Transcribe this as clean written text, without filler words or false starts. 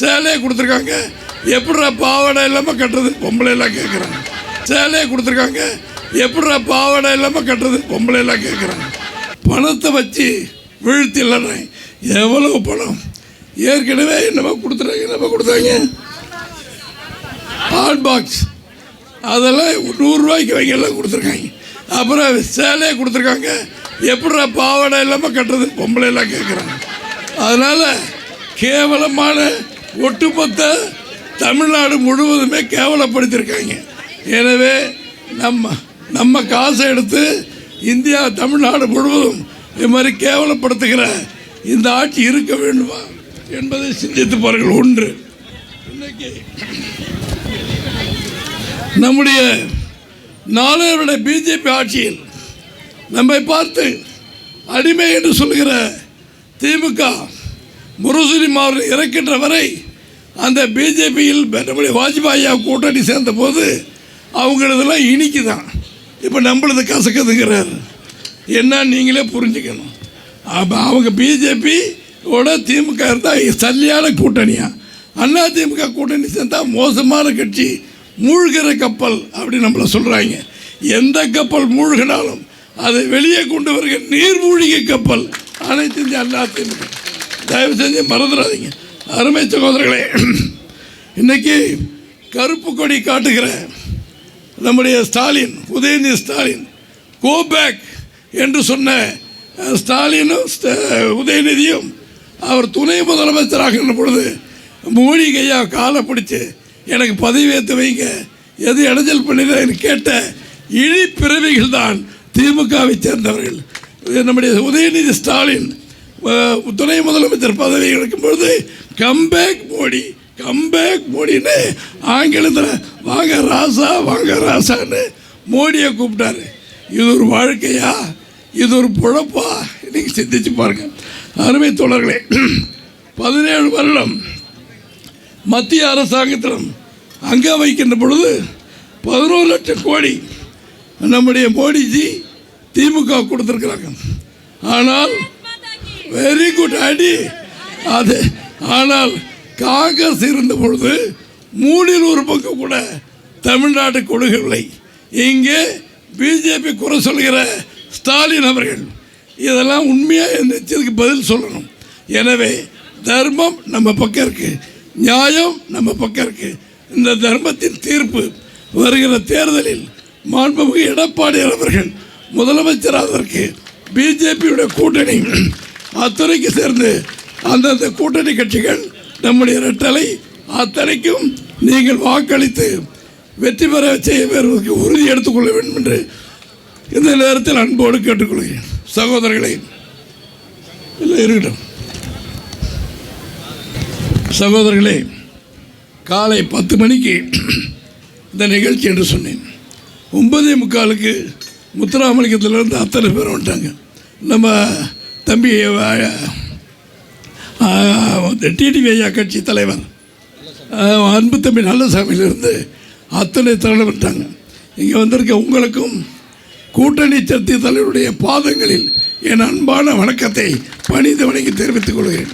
சேலையை கொடுத்துருக்காங்க. எப்படிடா பாவாடை இல்லாமல் கட்டுறது பொம்பளை எல்லாம் கேட்குறாங்க. சேலையை கொடுத்துருக்காங்க. எப்படிடா பாவாடை இல்லாமல் கட்டுறது பொம்பளை எல்லாம் கேட்குறாங்க. பணத்தை வச்சு வீழ்த்தி இல்லைன்னா எவ்வளவு பணம் ஏற்கனவே என்னமோ கொடுத்தாங்க ஹாட் பாக்ஸ் அதெல்லாம் 100 ரூபாய்க்கு வைங்கெல்லாம் கொடுத்துருக்காங்க. அப்புறம் சேலையை கொடுத்துருக்காங்க. எப்படிடா பாவாடை இல்லாமல் கட்டுறது பொம்பளை எல்லாம் கேட்குறாங்க. அதனால் கேவலமான ஒட்டுமொத்த தமிழ்நாடு முழுவதுமே கேவலப்படுத்தியிருக்காங்க. எனவே நம்ம காசை எடுத்து இந்தியா தமிழ்நாடு முழுவதும் இது மாதிரி கேவலப்படுத்துகிற இந்த ஆட்சி இருக்க வேண்டுமா என்பதை சிந்தித்து பாருங்கள். ஒன்று, இன்னைக்கு நம்முடைய 4 வருட பிஜேபி ஆட்சியில் நம்மை பார்த்து அடிமை என்று சொல்கிற திமுக முரசொலி அவர்கள் இறக்கின்ற வரை அந்த பிஜேபியில் நம்முடைய வாஜ்பாயா கூட்டணி சேர்ந்த போது அவங்களதெல்லாம் இனிக்கு தான். இப்போ நம்மளது கசக்குதுங்கிறார். என்ன நீங்களே புரிஞ்சுக்கணும். அவங்க பிஜேபியோட திமுக இருந்தால் சரியான கூட்டணியா, அண்ணா திமுக கூட்டணி சேர்ந்தால் மோசமான கட்சி, மூழ்கிற கப்பல் அப்படி நம்மளை சொல்கிறாங்க. எந்த கப்பல் மூழ்கினாலும் அதை வெளியே கொண்டு வருகிற நீர்மூழ்கி கப்பல் அனைத்து இந்திய அண்ணா திமுக. தயவு செஞ்சு மறந்துடாதீங்க. அருமை சகோதரர்களே, இன்னைக்கு கருப்பு கொடி காட்டுகிற நம்முடைய ஸ்டாலின், உதயநிதி ஸ்டாலின் கோ பேக் என்று சொன்ன ஸ்டாலினும் உதயநிதியும் அவர் துணை முதலமைச்சராக பொழுது மோடி கையா காலை பிடிச்சு எனக்கு பதவி ஏற்று வைங்க, எது இடைஞ்சல் பண்ணிடுறேன்னு கேட்ட இழிப்பிறவிகள் தான் திமுகவை சேர்ந்தவர்கள். நம்முடைய உதயநிதி ஸ்டாலின் துணை முதலமைச்சர் பதவி எடுக்கும் பொழுது கம்பேக் மோடின்னு ஆங்கிலத்தில் வாங்க ராசான்னு மோடியை கூப்பிட்டாரு. இது ஒரு வாழ்க்கையா, இது ஒரு பொழப்பா? இன்னைக்கு சிந்திச்சு பாருங்க. அருமை தோழர்களே, 17 வருடம் மத்திய அரசாங்கத்திலும் அங்க வைக்கின்ற பொழுது 11 லட்சம் கோடி நம்முடைய மோடிஜி திமுக கொடுத்திருக்கிறாங்க. ஆனால் வெரி குட் அடி அது. ஆனால் காங்கிரஸ் இருந்த பொழுது 3 ஒரு பக்கம் கூட தமிழ்நாட்டு கொடுக்கவில்லை. இங்கே பிஜேபி குறை சொல்கிற ஸ்டாலின் அவர்கள் இதெல்லாம் உண்மையாக நிச்சயத்துக்கு பதில் சொல்லணும். எனவே தர்மம் நம்ம பக்கம் இருக்கு, நியாயம் நம்ம பக்கம் இருக்கு. இந்த தர்மத்தின் தீர்ப்பு வருகிற தேர்தலில் மாண்புமிகு எடப்பாடி அவர்கள் முதலமைச்சராவதற்கு பிஜேபியுடைய கூட்டணி அத்தனைக்கு சேர்ந்து அந்தந்த கூட்டணி கட்சிகள் நம்முடைய இரட்டலை அத்தனைக்கும் நீங்கள் வாக்களித்து வெற்றி பெற செய்வதற்கு உறுதி எடுத்துக்கொள்ள வேண்டும் என்று இந்த நேரத்தில் அன்போடு கேட்டுக்கொள்கிறேன். சகோதரர்களே, இல்லை இருக்கட்டும் சகோதரர்களே, காலை 10 மணிக்கு இந்த நிகழ்ச்சி என்று சொன்னேன். 9:45 முத்துராமலிங்கத்திலிருந்து அத்தனை பேர் வந்துட்டாங்க. நம்ம தம்பி டிடிவி ஐயா கட்சி தலைவர் அன்பு தம்பி நல்லசாமியிலிருந்து அத்தனை தலைவர் வந்துட்டாங்க. இங்கே வந்திருக்க உங்களுக்கும் கூட்டணி சக்தி தலைவருடைய பாதங்களில் என் அன்பான வணக்கத்தை பணிந்து வணங்கி தெரிவித்துக் கொள்கிறேன்.